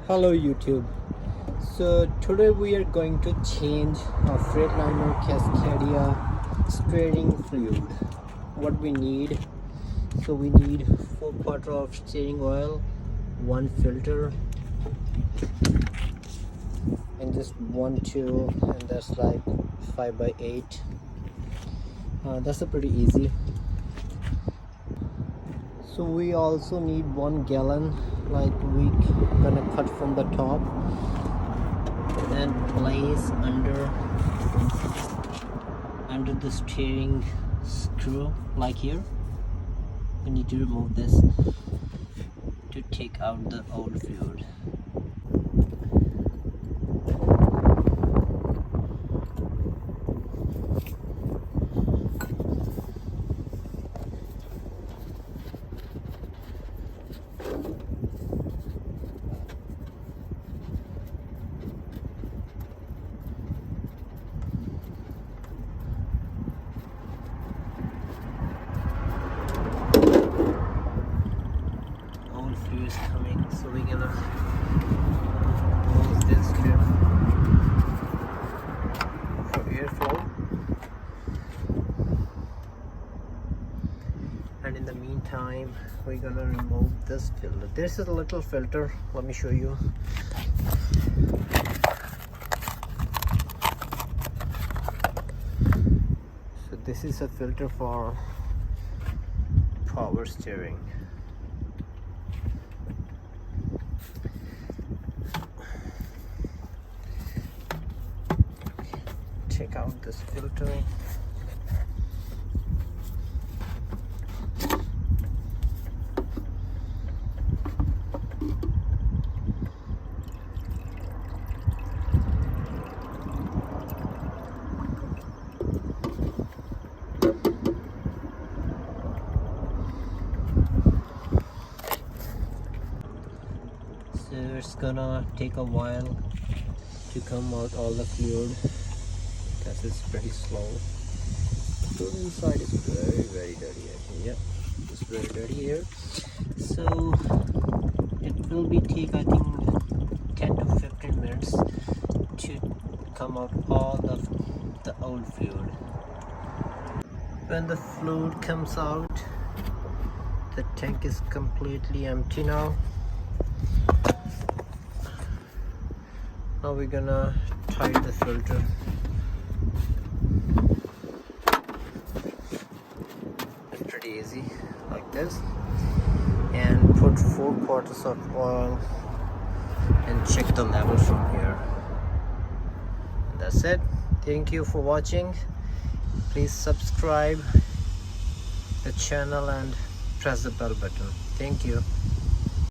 Hello YouTube. So today we are going to change a Freightliner Cascadia steering fluid. What we need, so we need 4 quarter of steering oil, 1 filter, and just 1 tube, and that's like 5x8. That's a pretty easy. So we also need 1 gallon, like we gonna cut from the top and place under the steering screw, like here. We need to remove this to take out the old fluid. Is coming, so we're gonna close this here for airflow, and in the meantime we're gonna remove this filter. This is a little filter, let me show you. So this is a filter for power steering. Take out this filter. So it's gonna take a while to come out all the fluid, because it's pretty slow. The inside is very dirty. Yep, it's very dirty here. So it will be take, I think, 10 to 15 minutes to come out all of the old fluid. When the fluid comes out, the tank is completely empty now. Now we're gonna tighten the filter. It's pretty easy, like this, and put 4 quarters of oil and check the level from here. And that's it. Thank you for watching. Please subscribe the channel and press the bell button. Thank you.